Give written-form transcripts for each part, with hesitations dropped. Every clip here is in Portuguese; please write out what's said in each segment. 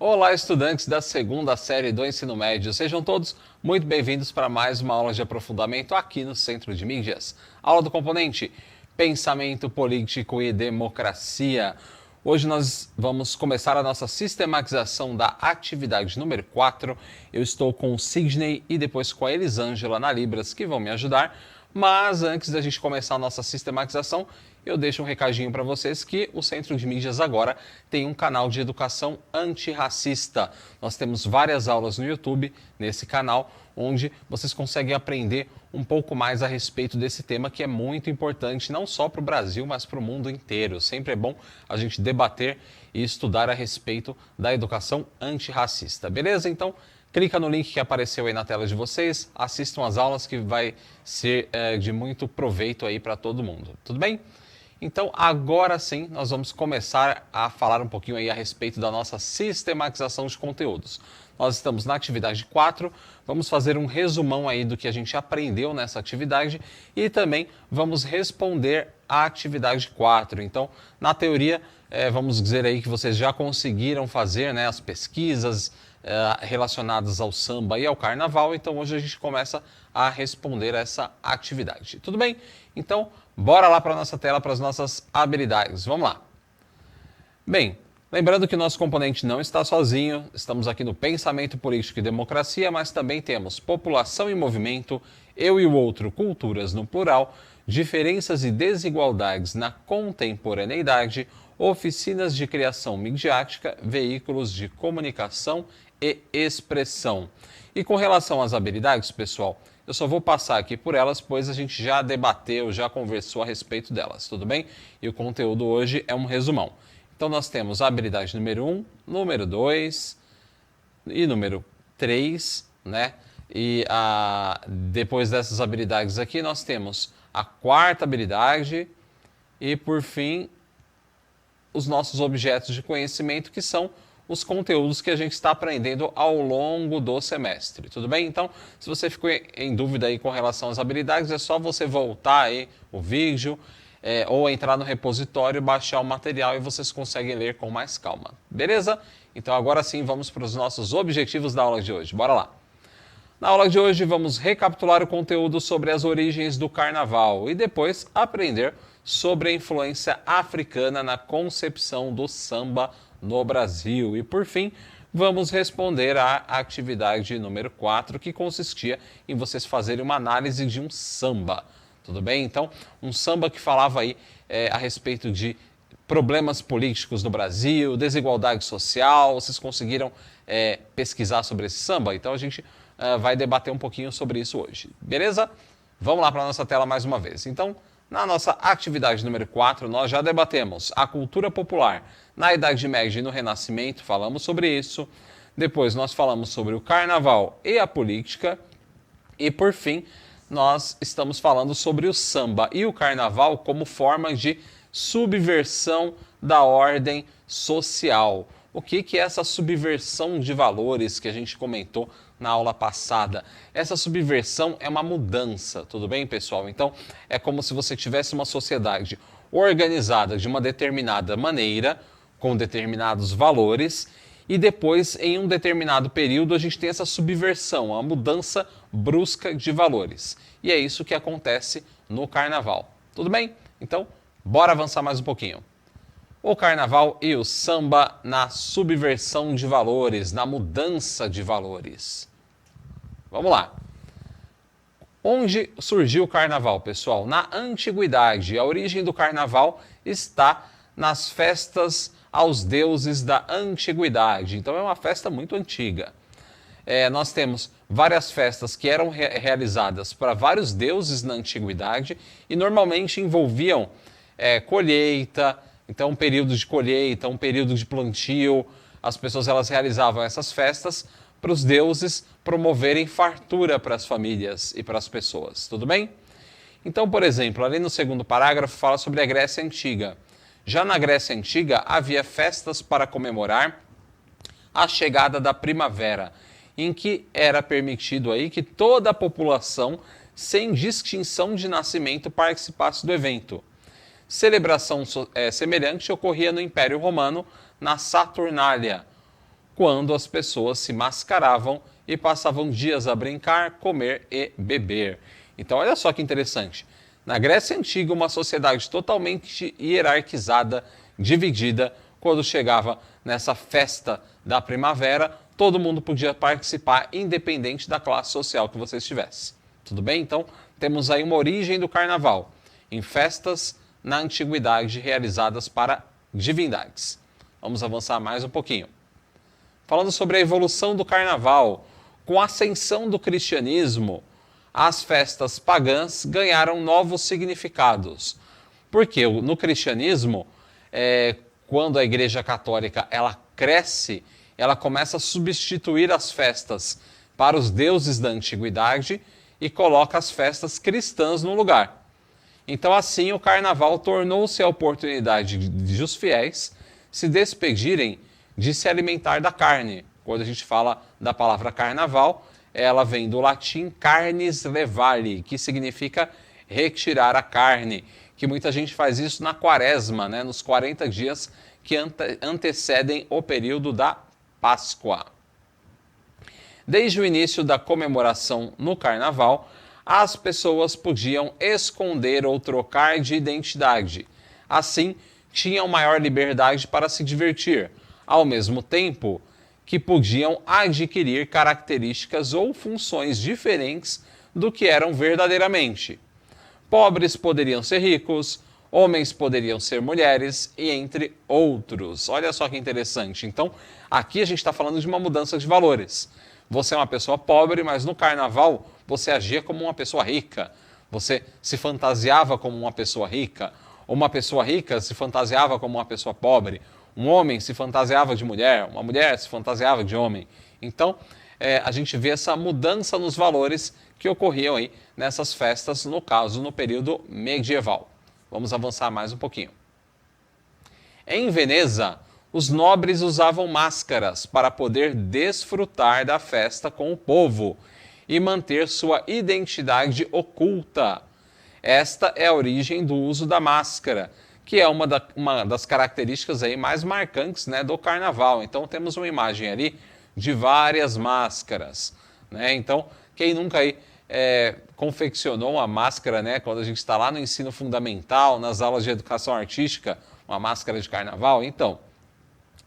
Olá, estudantes da segunda série do ensino médio. Sejam todos muito bem-vindos para mais uma aula de aprofundamento aqui no Centro de Mídias. Aula do componente Pensamento Político e Democracia. Hoje nós vamos começar a nossa sistematização da atividade número 4. Eu estou com o Sidney e depois com a Elisângela na Libras que vão me ajudar. Mas antes da gente começar a nossa sistematização, eu deixo um recadinho para vocês que o Centro de Mídias agora tem um canal de educação antirracista. Nós temos várias aulas no YouTube nesse canal, onde vocês conseguem aprender um pouco mais a respeito desse tema que é muito importante, não só para o Brasil, mas para o mundo inteiro. Sempre é bom a gente debater e estudar a respeito da educação antirracista. Beleza? Então, clica no link que apareceu aí na tela de vocês, assistam as aulas que vai ser de muito proveito aí para todo mundo. Tudo bem? Então, agora sim, nós vamos começar a falar um pouquinho aí a respeito da nossa sistematização de conteúdos. Nós estamos na atividade 4, vamos fazer um resumão aí do que a gente aprendeu nessa atividade e também vamos responder a atividade 4. Então, na teoria, vamos dizer aí que vocês já conseguiram fazer, né, as pesquisas relacionadas ao samba e ao carnaval, então hoje a gente começa a responder essa atividade. Tudo bem? Então, bora lá para a nossa tela, para as nossas habilidades. Vamos lá. Bem, lembrando que o nosso componente não está sozinho, estamos aqui no Pensamento Político e Democracia, mas também temos População em Movimento, Eu e o Outro, Culturas no Plural, Diferenças e Desigualdades na Contemporaneidade, Oficinas de Criação Midiática, Veículos de Comunicação e Expressão. E com relação às habilidades, pessoal, eu só vou passar aqui por elas, pois a gente já debateu, já conversou a respeito delas, tudo bem? E o conteúdo hoje é um resumão. Então nós temos a habilidade número 1, número 2 e número 3, né? E depois dessas habilidades aqui nós temos a quarta habilidade e, por fim, os nossos objetos de conhecimento, que são os conteúdos que a gente está aprendendo ao longo do semestre, tudo bem? Então, se você ficou em dúvida aí com relação às habilidades, é só você voltar aí o vídeo ou entrar no repositório, baixar o material e vocês conseguem ler com mais calma, beleza? Então, agora sim, vamos para os nossos objetivos da aula de hoje, bora lá! Na aula de hoje, vamos recapitular o conteúdo sobre as origens do carnaval e depois aprender sobre a influência africana na concepção do samba no Brasil. E, por fim, vamos responder à atividade número 4, que consistia em vocês fazerem uma análise de um samba. Tudo bem? Então, um samba que falava aí a respeito de problemas políticos no Brasil, desigualdade social. Vocês conseguiram pesquisar sobre esse samba? Então, a gente vai debater um pouquinho sobre isso hoje. Beleza? Vamos lá para a nossa tela mais uma vez. Então, na nossa atividade número 4, nós já debatemos a cultura popular na Idade Média e no Renascimento, falamos sobre isso. Depois nós falamos sobre o carnaval e a política. E por fim, nós estamos falando sobre o samba e o carnaval como forma de subversão da ordem social. O que é essa subversão de valores que a gente comentou na aula passada? Essa subversão é uma mudança, tudo bem, pessoal? Então, é como se você tivesse uma sociedade organizada de uma determinada maneira, com determinados valores, e depois, em um determinado período, a gente tem essa subversão, a mudança brusca de valores. E é isso que acontece no carnaval. Tudo bem? Então, bora avançar mais um pouquinho. O carnaval e o samba na subversão de valores, na mudança de valores. Vamos lá. Onde surgiu o carnaval, pessoal? Na antiguidade. A origem do carnaval está nas festas aos deuses da antiguidade. Então é uma festa muito antiga. Nós temos várias festas que eram realizadas para vários deuses na antiguidade e normalmente envolviam colheita. Então, um período de colheita, um período de plantio, as pessoas elas realizavam essas festas para os deuses promoverem fartura para as famílias e para as pessoas, tudo bem? Então, por exemplo, ali no segundo parágrafo fala sobre a Grécia Antiga. Já na Grécia Antiga havia festas para comemorar a chegada da primavera, em que era permitido aí que toda a população, sem distinção de nascimento, participasse do evento. Celebração semelhante ocorria no Império Romano, na Saturnália, quando as pessoas se mascaravam e passavam dias a brincar, comer e beber. Então, olha só que interessante. Na Grécia Antiga, uma sociedade totalmente hierarquizada, dividida, quando chegava nessa festa da primavera, todo mundo podia participar, independente da classe social que você estivesse. Tudo bem? Então, temos aí uma origem do carnaval, em festas na antiguidade realizadas para divindades. Vamos avançar mais um pouquinho. Falando sobre a evolução do carnaval, com a ascensão do cristianismo, as festas pagãs ganharam novos significados. Porque no cristianismo, quando a Igreja Católica ela cresce, ela começa a substituir as festas para os deuses da antiguidade e coloca as festas cristãs no lugar. Então, assim, o carnaval tornou-se a oportunidade de os fiéis se despedirem de se alimentar da carne. Quando a gente fala da palavra carnaval, ela vem do latim carnis levare, que significa retirar a carne, que muita gente faz isso na quaresma, né, nos 40 dias que antecedem o período da Páscoa. Desde o início da comemoração no carnaval, as pessoas podiam esconder ou trocar de identidade. Assim, tinham maior liberdade para se divertir, ao mesmo tempo que podiam adquirir características ou funções diferentes do que eram verdadeiramente. Pobres poderiam ser ricos, homens poderiam ser mulheres e entre outros. Olha só que interessante. Então, aqui a gente está falando de uma mudança de valores. Você é uma pessoa pobre, mas no carnaval você agia como uma pessoa rica. Você se fantasiava como uma pessoa rica. Uma pessoa rica se fantasiava como uma pessoa pobre. Um homem se fantasiava de mulher. Uma mulher se fantasiava de homem. Então, a gente vê essa mudança nos valores que ocorriam aí nessas festas, no caso, no período medieval. Vamos avançar mais um pouquinho. Em Veneza, os nobres usavam máscaras para poder desfrutar da festa com o povo e manter sua identidade oculta. Esta é a origem do uso da máscara, que é uma das características aí mais marcantes, né, do carnaval. Então temos uma imagem ali de várias máscaras, né? Então, quem nunca aí confeccionou uma máscara, né, quando a gente está lá no ensino fundamental, nas aulas de educação artística, uma máscara de carnaval? Então,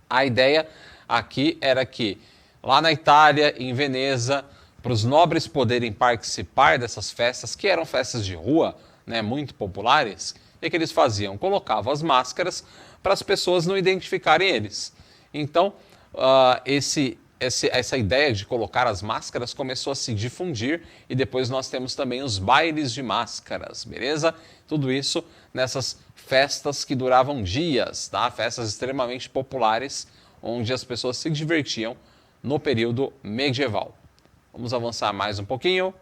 a ideia aqui era que lá na Itália, em Veneza, para os nobres poderem participar dessas festas, que eram festas de rua, né, muito populares, o que eles faziam? Colocavam as máscaras para as pessoas não identificarem eles. Então, essa ideia de colocar as máscaras começou a se difundir e depois nós temos também os bailes de máscaras, beleza? Tudo isso nessas festas que duravam dias, tá? Festas extremamente populares, onde as pessoas se divertiam no período medieval. Vamos avançar mais um pouquinho.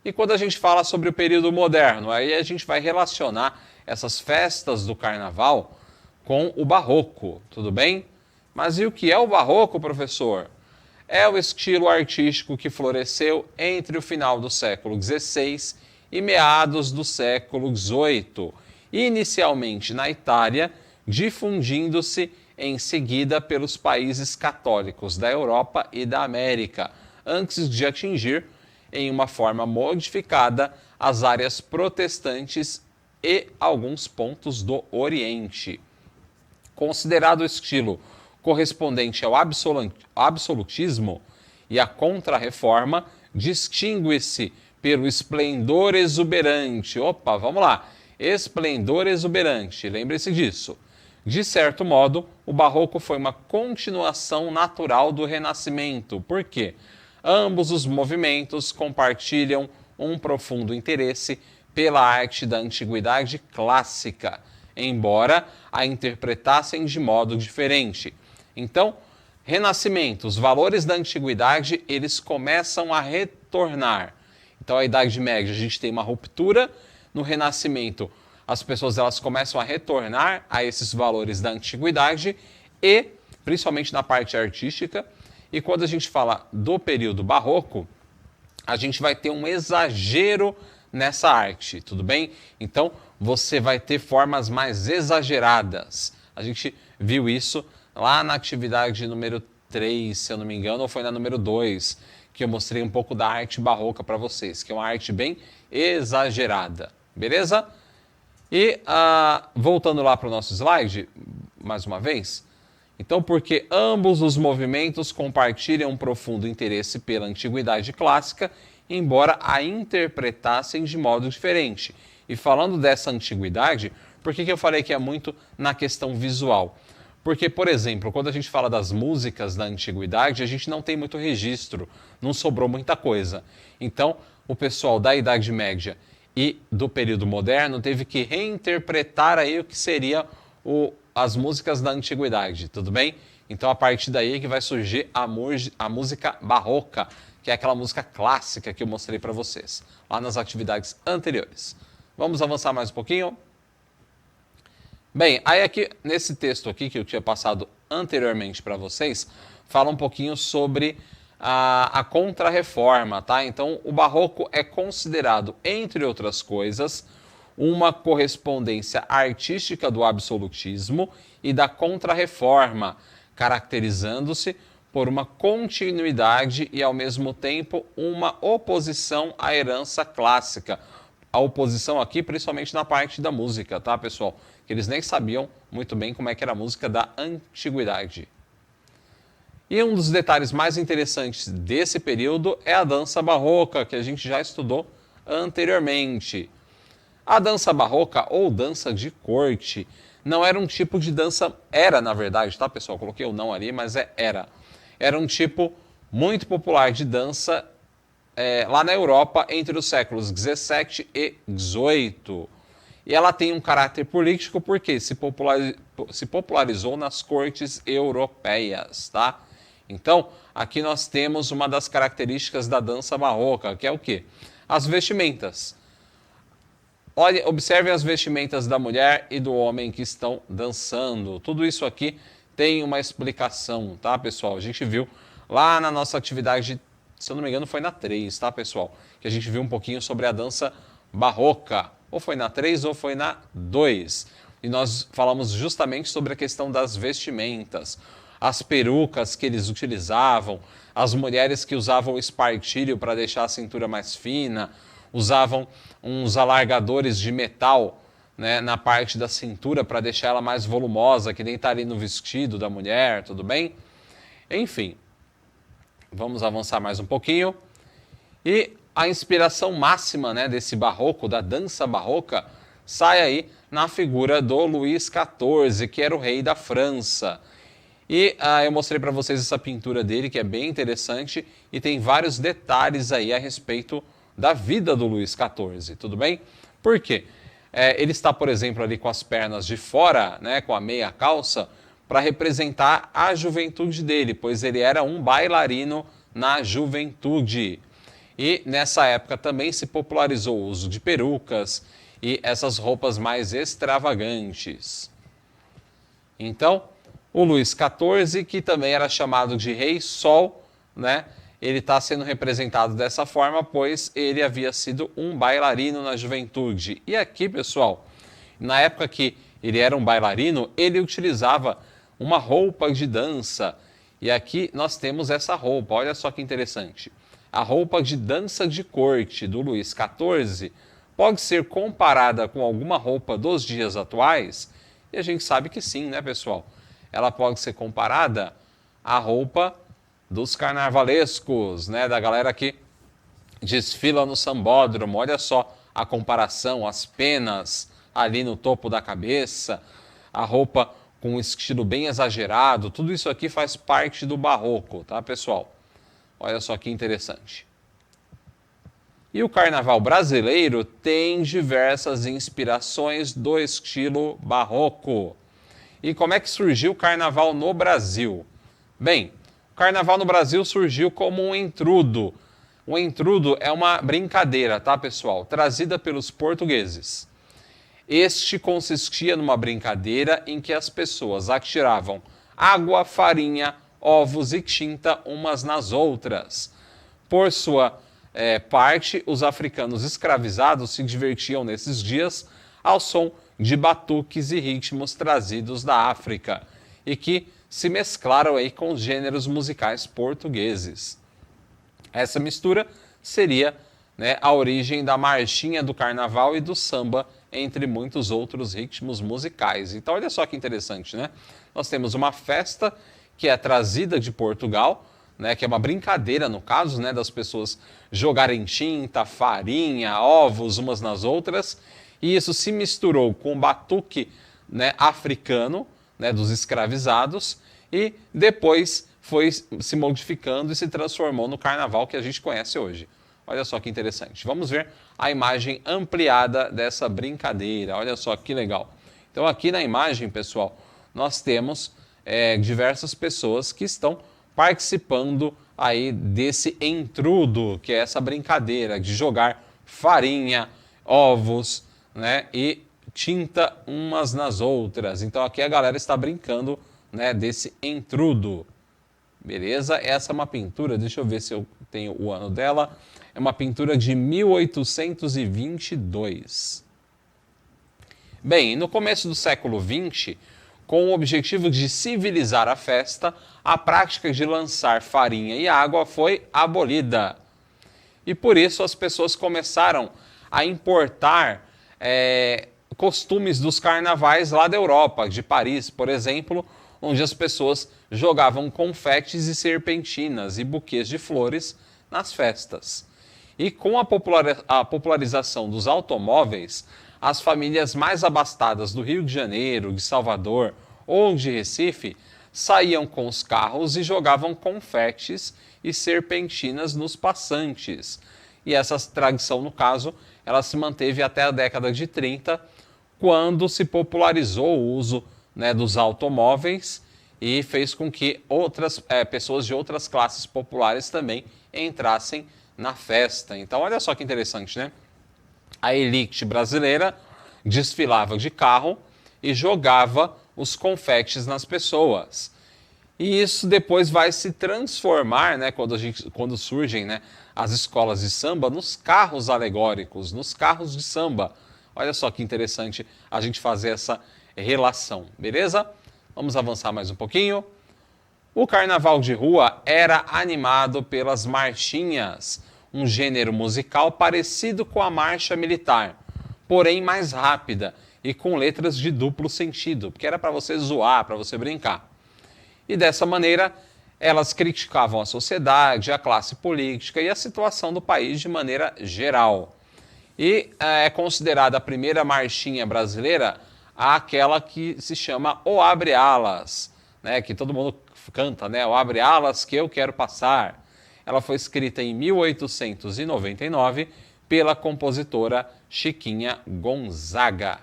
E quando a gente fala sobre o período moderno, aí a gente vai relacionar essas festas do carnaval com o barroco, tudo bem? Mas e o que é o barroco, professor? É o estilo artístico que floresceu entre o final do século XVI e meados do século XVIII, inicialmente na Itália, difundindo-se em seguida pelos países católicos da Europa e da América, antes de atingir, em uma forma modificada, as áreas protestantes e alguns pontos do Oriente. Considerado o estilo correspondente ao absolutismo e à Contra-Reforma, distingue-se pelo esplendor exuberante. Opa, vamos lá. Esplendor exuberante, lembre-se disso. De certo modo, o Barroco foi uma continuação natural do Renascimento. Por quê? Ambos os movimentos compartilham um profundo interesse pela arte da antiguidade clássica, embora a interpretassem de modo diferente. Então, Renascimento, os valores da antiguidade, eles começam a retornar. Então, a Idade Média, a gente tem uma ruptura. No Renascimento, as pessoas elas começam a retornar a esses valores da antiguidade e, principalmente na parte artística. E quando a gente fala do período barroco, a gente vai ter um exagero nessa arte, tudo bem? Então, você vai ter formas mais exageradas. A gente viu isso lá na atividade número 3, se eu não me engano, ou foi na número 2, que eu mostrei um pouco da arte barroca para vocês, que é uma arte bem exagerada, beleza? E voltando lá para o nosso slide, mais uma vez, então porque ambos os movimentos compartilham um profundo interesse pela antiguidade clássica, embora a interpretassem de modo diferente. E falando dessa antiguidade, por que eu falei que é muito na questão visual? Porque, por exemplo, quando a gente fala das músicas da antiguidade, a gente não tem muito registro, não sobrou muita coisa. Então, o pessoal da Idade Média e do período moderno teve que reinterpretar aí o que seria as músicas da antiguidade, tudo bem? Então, a partir daí é que vai surgir a música barroca, que é aquela música clássica que eu mostrei para vocês, lá nas atividades anteriores. Vamos avançar mais um pouquinho? Bem, aí aqui, nesse texto aqui que eu tinha passado anteriormente para vocês, fala um pouquinho sobre a Contra-Reforma, tá? Então, o Barroco é considerado, entre outras coisas, uma correspondência artística do absolutismo e da Contra-Reforma, caracterizando-se por uma continuidade e, ao mesmo tempo, uma oposição à herança clássica. A oposição aqui, principalmente na parte da música, tá, pessoal? Que eles nem sabiam muito bem como é que era a música da antiguidade. E um dos detalhes mais interessantes desse período é a dança barroca, que a gente já estudou anteriormente. A dança barroca, ou dança de corte, não era um tipo de dança... Era, na verdade, tá, pessoal? Coloquei o não ali, mas era. Era um tipo muito popular de dança lá na Europa entre os séculos XVII e XVIII. E ela tem um caráter político porque se popularizou nas cortes europeias, tá? Então, aqui nós temos uma das características da dança barroca, que é o quê? As vestimentas. Olha, observem as vestimentas da mulher e do homem que estão dançando. Tudo isso aqui tem uma explicação, tá, pessoal? A gente viu lá na nossa atividade, se eu não me engano, foi na 3, tá, pessoal? Que a gente viu um pouquinho sobre a dança barroca. Ou foi na 3 ou foi na 2. E nós falamos justamente sobre a questão das vestimentas, as perucas que eles utilizavam, as mulheres que usavam espartilho para deixar a cintura mais fina, usavam uns alargadores de metal, né, na parte da cintura para deixar ela mais volumosa, que nem está ali no vestido da mulher, tudo bem? Enfim, vamos avançar mais um pouquinho. E a inspiração máxima, né, desse barroco, da dança barroca, sai aí na figura do Luís XIV, que era o rei da França. E eu mostrei para vocês essa pintura dele, que é bem interessante, e tem vários detalhes aí a respeito da vida do Luís XIV, tudo bem? Por quê? Ele está, por exemplo, ali com as pernas de fora, né, com a meia calça, para representar a juventude dele, pois ele era um bailarino na juventude. E nessa época também se popularizou o uso de perucas e essas roupas mais extravagantes. Então, o Luís XIV, que também era chamado de Rei Sol, né? Ele está sendo representado dessa forma, pois ele havia sido um bailarino na juventude. E aqui, pessoal, na época que ele era um bailarino, ele utilizava uma roupa de dança. E aqui nós temos essa roupa, olha só que interessante. A roupa de dança de corte do Luís XIV pode ser comparada com alguma roupa dos dias atuais? E a gente sabe que sim, né, pessoal? Ela pode ser comparada à roupa dos carnavalescos, né, da galera que desfila no sambódromo. Olha só a comparação, as penas ali no topo da cabeça, a roupa com um estilo bem exagerado, tudo isso aqui faz parte do barroco, tá, pessoal? Olha só que interessante. E o carnaval brasileiro tem diversas inspirações do estilo barroco. E como é que surgiu o carnaval no Brasil? Bem, o carnaval no Brasil surgiu como um entrudo. O entrudo é uma brincadeira, tá, pessoal? Trazida pelos portugueses. Este consistia numa brincadeira em que as pessoas atiravam água, farinha, ovos e tinta umas nas outras. Por sua parte, os africanos escravizados se divertiam nesses dias ao som de batuques e ritmos trazidos da África, e que se mesclaram aí com os gêneros musicais portugueses. Essa mistura seria, né, a origem da marchinha do carnaval e do samba, entre muitos outros ritmos musicais. Então olha só que interessante, né? Nós temos uma festa que é trazida de Portugal, né, que é uma brincadeira no caso, né, das pessoas jogarem tinta, farinha, ovos umas nas outras, e isso se misturou com o batuque, né, africano, né, dos escravizados, e depois foi se modificando e se transformou no carnaval que a gente conhece hoje. Olha só que interessante. Vamos ver a imagem ampliada dessa brincadeira. Olha só que legal. Então aqui na imagem, pessoal, nós temos diversas pessoas que estão participando aí desse entrudo, que é essa brincadeira de jogar farinha, ovos, né, e tinta umas nas outras. Então aqui a galera está brincando, né, desse entrudo. Beleza? Essa é uma pintura, deixa eu ver se eu tenho o ano dela. É uma pintura de 1822. Bem, no começo do século XX, com o objetivo de civilizar a festa, a prática de lançar farinha e água foi abolida. E por isso as pessoas começaram a importar costumes dos carnavais lá da Europa, de Paris, por exemplo, onde as pessoas jogavam confetes e serpentinas e buquês de flores nas festas. E com a popularização dos automóveis, as famílias mais abastadas do Rio de Janeiro, de Salvador ou de Recife saíam com os carros e jogavam confetes e serpentinas nos passantes. E essa tradição, no caso, ela se manteve até a década de 30, quando se popularizou o uso, né, dos automóveis e fez com que outras pessoas de outras classes populares também entrassem na festa. Então olha só que interessante, né? A elite brasileira desfilava de carro e jogava os confetes nas pessoas. E isso depois vai se transformar, né, quando surgem, né, as escolas de samba, nos carros alegóricos, nos carros de samba. Olha só que interessante a gente fazer essa relação, beleza? Vamos avançar mais um pouquinho. O carnaval de rua era animado pelas marchinhas, um gênero musical parecido com a marcha militar, porém mais rápida e com letras de duplo sentido, porque era para você zoar, para você brincar. E dessa maneira, elas criticavam a sociedade, a classe política e a situação do país de maneira geral. E é considerada a primeira marchinha brasileira aquela que se chama O Abre Alas, né, que todo mundo canta, né, O Abre Alas que eu quero passar. Ela foi escrita em 1899 pela compositora Chiquinha Gonzaga.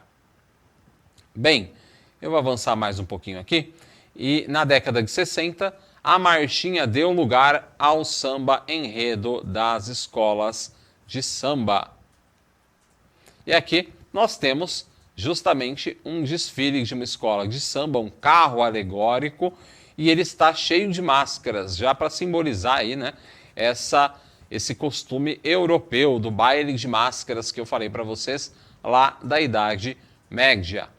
Bem, eu vou avançar mais um pouquinho aqui. E na década de 60, a marchinha deu lugar ao samba enredo das escolas de samba. E aqui nós temos justamente um desfile de uma escola de samba, um carro alegórico, e ele está cheio de máscaras, já para simbolizar aí, né, esse costume europeu do baile de máscaras que eu falei para vocês lá da Idade Média.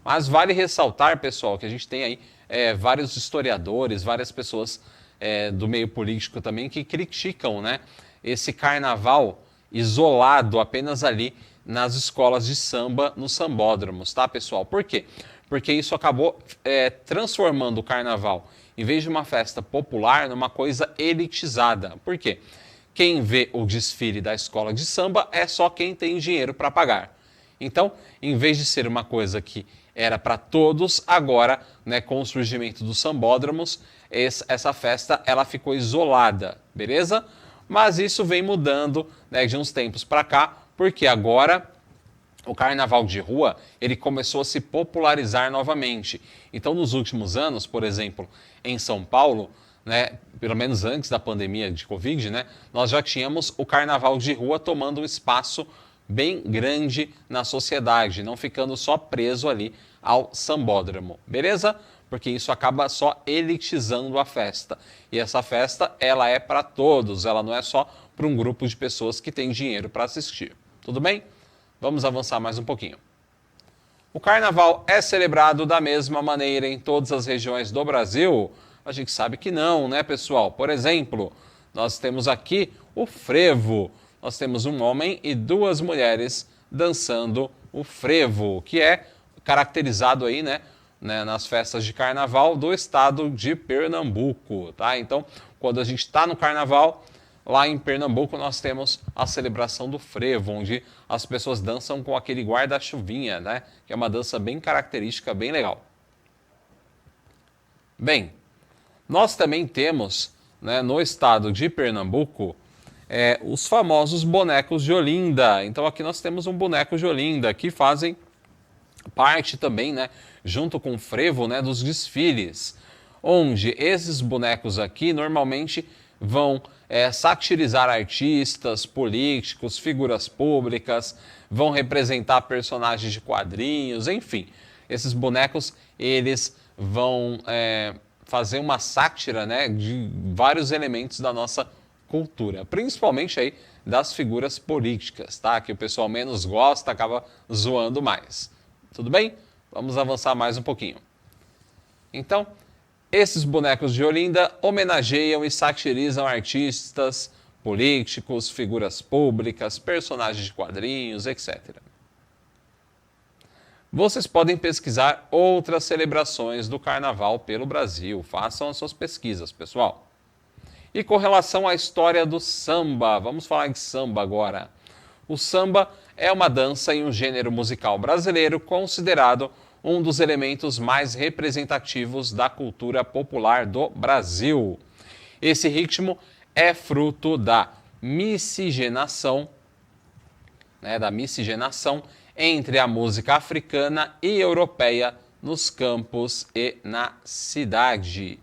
Mas vale ressaltar, pessoal, que a gente tem aí vários historiadores, várias pessoas do meio político também que criticam, né, esse carnaval isolado apenas ali nas escolas de samba, nos sambódromos, tá, pessoal? Por quê? Porque isso acabou transformando o carnaval, em vez de uma festa popular, numa coisa elitizada. Por quê? Quem vê o desfile da escola de samba é só quem tem dinheiro para pagar. Então, em vez de ser uma coisa que era para todos, agora, né, com o surgimento dos sambódromos, essa festa ela ficou isolada, beleza? Mas isso vem mudando, né, de uns tempos para cá, porque agora o carnaval de rua ele começou a se popularizar novamente. Então, nos últimos anos, por exemplo, em São Paulo, né, pelo menos antes da pandemia de Covid, né, nós já tínhamos o carnaval de rua tomando um espaço bem grande na sociedade, não ficando só preso ali ao sambódromo, beleza? Porque isso acaba só elitizando a festa. E essa festa, ela é para todos, ela não é só para um grupo de pessoas que tem dinheiro para assistir. Tudo bem? Vamos avançar mais um pouquinho. O carnaval é celebrado da mesma maneira em todas as regiões do Brasil? A gente sabe que não, né, pessoal? Por exemplo, nós temos aqui o frevo. Nós temos um homem e duas mulheres dançando o frevo, que é caracterizado aí, né, nas festas de carnaval do estado de Pernambuco, tá? Então, quando a gente está no carnaval, lá em Pernambuco nós temos a celebração do frevo, onde as pessoas dançam com aquele guarda-chuvinha, né? Que é uma dança bem característica, bem legal. Bem, nós também temos, né, no estado de Pernambuco, os famosos bonecos de Olinda. Então aqui nós temos um boneco de Olinda que fazem parte também, né, junto com o frevo, né, dos desfiles, onde esses bonecos aqui normalmente vão satirizar artistas, políticos, figuras públicas, vão representar personagens de quadrinhos, enfim. Esses bonecos, eles vão fazer uma sátira, né, de vários elementos da nossa cultura, principalmente aí das figuras políticas, tá? Que o pessoal menos gosta, acaba zoando mais. Tudo bem? Vamos avançar mais um pouquinho. Então, esses bonecos de Olinda homenageiam e satirizam artistas, políticos, figuras públicas, personagens de quadrinhos, etc. Vocês podem pesquisar outras celebrações do carnaval pelo Brasil. Façam as suas pesquisas, pessoal. E com relação à história do samba, vamos falar de samba agora. O samba é uma dança e um gênero musical brasileiro considerado um dos elementos mais representativos da cultura popular do Brasil. Esse ritmo é fruto da miscigenação, entre a música africana e europeia nos campos e na cidade.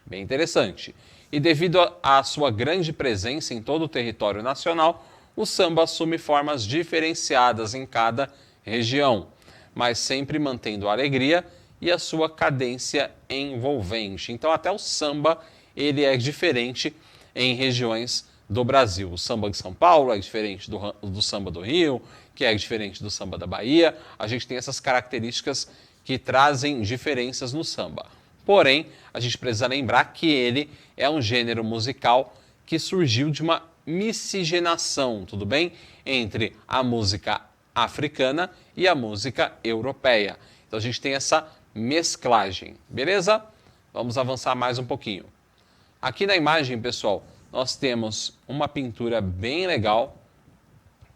Bem interessante. E devido à sua grande presença em todo o território nacional, o samba assume formas diferenciadas em cada região, mas sempre mantendo a alegria e a sua cadência envolvente. Então até o samba ele é diferente em regiões do Brasil. O samba de São Paulo é diferente do samba do Rio, que é diferente do samba da Bahia. A gente tem essas características que trazem diferenças no samba. Porém, a gente precisa lembrar que ele é um gênero musical que surgiu de uma miscigenação, tudo bem? Entre a música africana e a música europeia. Então a gente tem essa mesclagem, beleza? Vamos avançar mais um pouquinho. Aqui na imagem, pessoal, nós temos uma pintura bem legal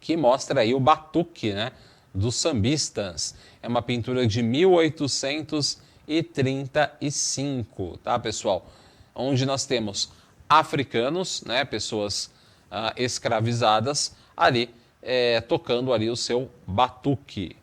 que mostra aí o batuque, né, dos sambistas. É uma pintura de 1835, tá, pessoal? Onde nós temos africanos, né, pessoas escravizadas, ali tocando ali o seu batuque.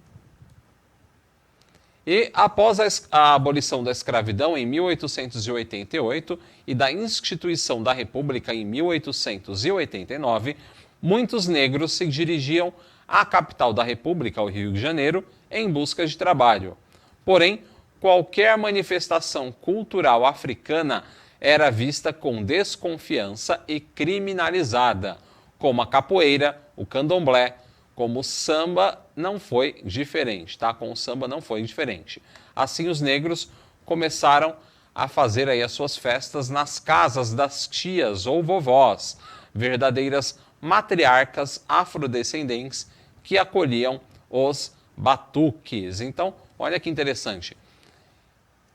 E após a abolição da escravidão em 1888 e da instituição da República em 1889, muitos negros se dirigiam à capital da República, ao Rio de Janeiro, em busca de trabalho. Porém, qualquer manifestação cultural africana era vista com desconfiança e criminalizada, como a capoeira, o candomblé, como o samba não foi diferente, tá? Com o samba não foi diferente. Assim, os negros começaram a fazer aí as suas festas nas casas das tias ou vovós, verdadeiras matriarcas afrodescendentes que acolhiam os batuques. Então, olha que interessante.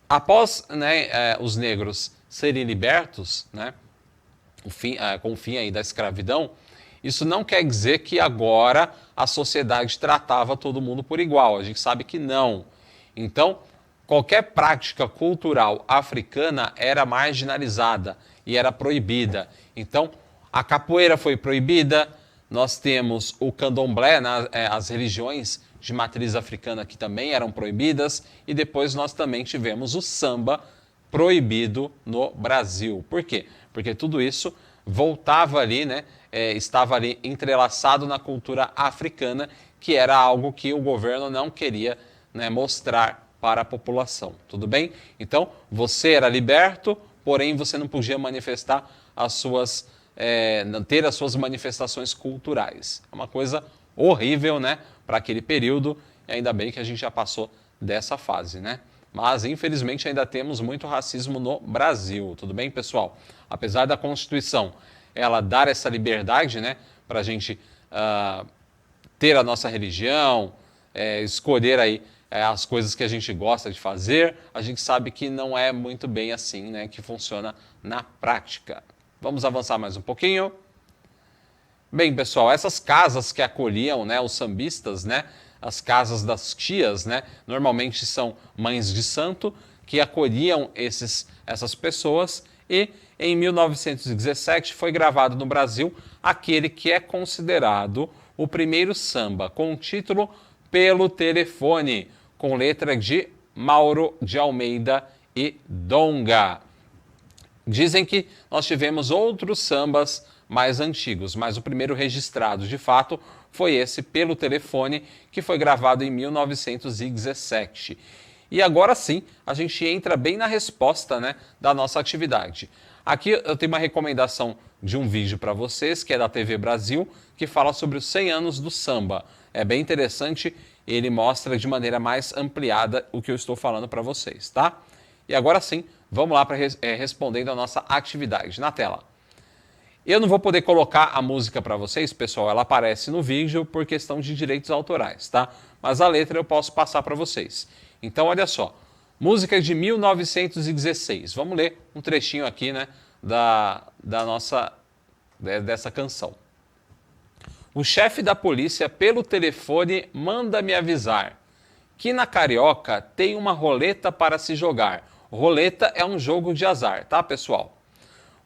Após, né, os negros serem libertos, né, com o fim aí da escravidão, isso não quer dizer que agora a sociedade tratava todo mundo por igual. A gente sabe que não. Então, qualquer prática cultural africana era marginalizada e era proibida. Então, a capoeira foi proibida, nós temos o candomblé, as religiões de matriz africana que também eram proibidas, e depois nós também tivemos o samba proibido no Brasil. Por quê? Porque tudo isso voltava ali, né, estava ali entrelaçado na cultura africana, que era algo que o governo não queria, né, mostrar para a população. Tudo bem? Então, você era liberto, porém você não podia manifestar ter as suas manifestações culturais. É uma coisa horrível, né, para aquele período, e ainda bem que a gente já passou dessa fase, né? Mas, infelizmente, ainda temos muito racismo no Brasil, tudo bem, pessoal? Apesar da Constituição ela dar essa liberdade, né, para a gente ter a nossa religião, escolher aí as coisas que a gente gosta de fazer, a gente sabe que não é muito bem assim, né, que funciona na prática. Vamos avançar mais um pouquinho. Bem, pessoal, essas casas que acolhiam, né, os sambistas, né, as casas das tias, né, normalmente são mães de santo que acolhiam essas pessoas, e em 1917 foi gravado no Brasil aquele que é considerado o primeiro samba com o título Pelo Telefone, com letra de Mauro de Almeida e Djonga. Dizem que nós tivemos outros sambas mais antigos, mas o primeiro registrado de fato foi esse Pelo Telefone, que foi gravado em 1917. E agora sim, a gente entra bem na resposta, né, da nossa atividade. Aqui eu tenho uma recomendação de um vídeo para vocês, que é da TV Brasil, que fala sobre os 100 anos do samba. É bem interessante, ele mostra de maneira mais ampliada o que eu estou falando para vocês, tá? E agora sim, vamos lá para respondendo a nossa atividade na tela. Eu não vou poder colocar a música para vocês, pessoal, ela aparece no vídeo por questão de direitos autorais, tá? Mas a letra eu posso passar para vocês. Então, olha só, música de 1916. Vamos ler um trechinho aqui, né, dessa canção. O chefe da polícia pelo telefone manda me avisar que na Carioca tem uma roleta para se jogar. Roleta é um jogo de azar, tá, pessoal?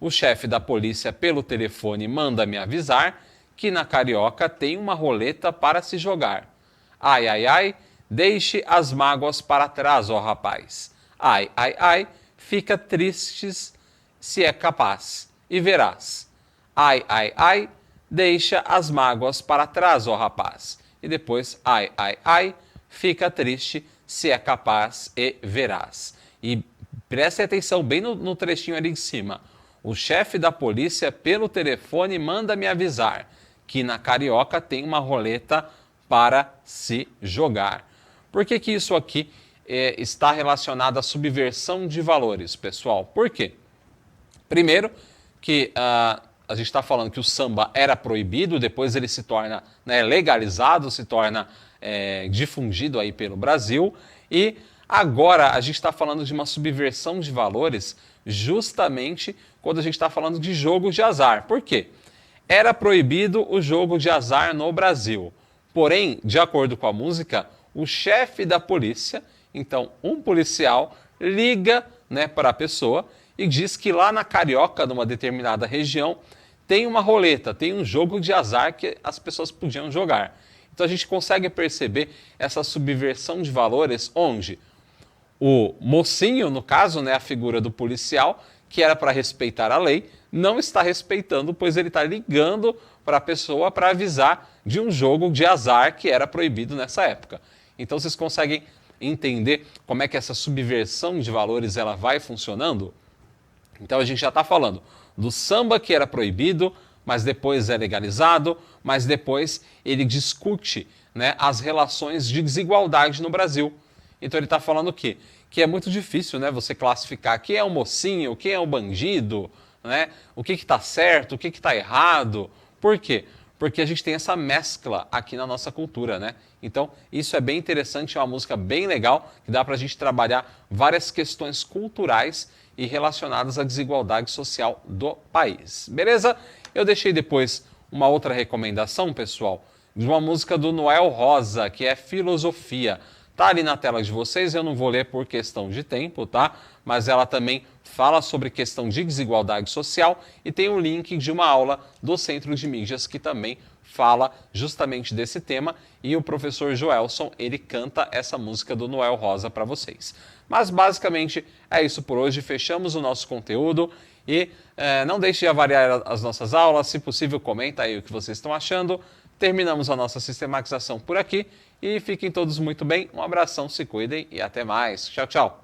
O chefe da polícia pelo telefone manda me avisar que na Carioca tem uma roleta para se jogar. Ai, ai, ai, deixe as mágoas para trás, ó rapaz. Ai, ai, ai, fica tristes se é capaz, e verás. Ai, ai, ai, deixa as mágoas para trás, ó rapaz. E depois, ai, ai, ai, fica triste se é capaz e verás. E preste atenção bem no trechinho ali em cima. O chefe da polícia pelo telefone manda me avisar que na Carioca tem uma roleta para se jogar. Por que isso aqui está relacionado à subversão de valores, pessoal? Por quê? Primeiro, que a gente está falando que o samba era proibido, depois ele se torna, né, legalizado, se torna difundido aí pelo Brasil, e agora a gente está falando de uma subversão de valores justamente quando a gente está falando de jogo de azar. Por quê? Era proibido o jogo de azar no Brasil. Porém, de acordo com a música, o chefe da polícia, então um policial, liga, né, para a pessoa e diz que lá na Carioca, numa determinada região, tem uma roleta, tem um jogo de azar que as pessoas podiam jogar. Então a gente consegue perceber essa subversão de valores onde o mocinho, no caso, né, a figura do policial, que era para respeitar a lei, não está respeitando, pois ele está ligando para a pessoa para avisar de um jogo de azar que era proibido nessa época. Então vocês conseguem entender como é que essa subversão de valores ela vai funcionando? Então a gente já está falando do samba que era proibido, mas depois é legalizado, mas depois ele discute, né, as relações de desigualdade no Brasil. Então ele está falando o quê? Que é muito difícil, né, você classificar quem é o mocinho, quem é o bandido, né, o que está certo, o que está errado. Por quê? Porque a gente tem essa mescla aqui na nossa cultura, né? Então, isso é bem interessante, é uma música bem legal, que dá para a gente trabalhar várias questões culturais e relacionadas à desigualdade social do país. Beleza? Eu deixei depois uma outra recomendação, pessoal, de uma música do Noel Rosa, que é Filosofia. Tá ali na tela de vocês, eu não vou ler por questão de tempo, tá? Mas ela também fala sobre questão de desigualdade social e tem um link de uma aula do Centro de Mídias que também fala justamente desse tema, e o professor Joelson, ele canta essa música do Noel Rosa para vocês. Mas basicamente é isso por hoje, fechamos o nosso conteúdo e não deixe de avaliar as nossas aulas, se possível comenta aí o que vocês estão achando. Terminamos a nossa sistematização por aqui e fiquem todos muito bem, um abração, se cuidem e até mais. Tchau, tchau!